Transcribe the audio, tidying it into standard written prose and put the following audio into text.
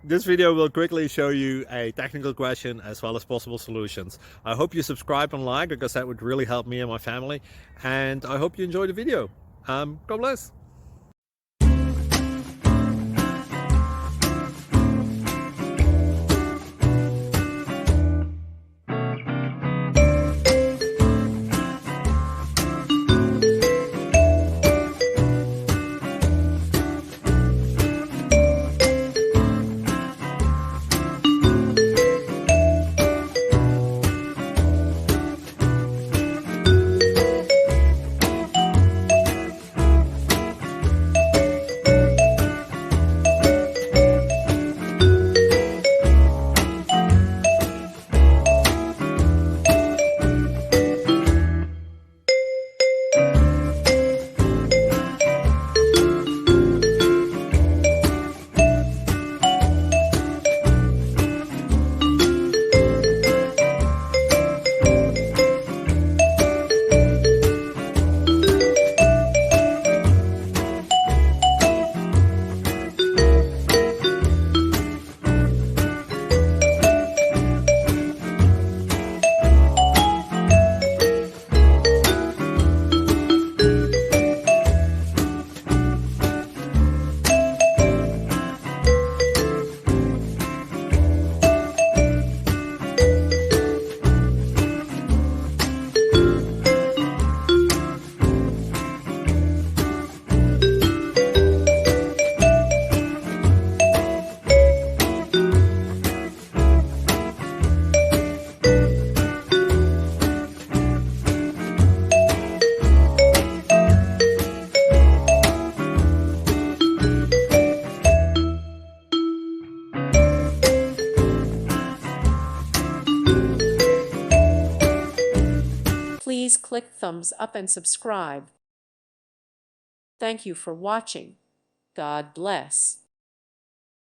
This video will quickly show you a technical question as well as possible solutions. I hope you subscribe and like, because that would really help me and my family. And I hope you enjoy the video. God bless. Please click thumbs up and subscribe. Thank you for watching. God bless.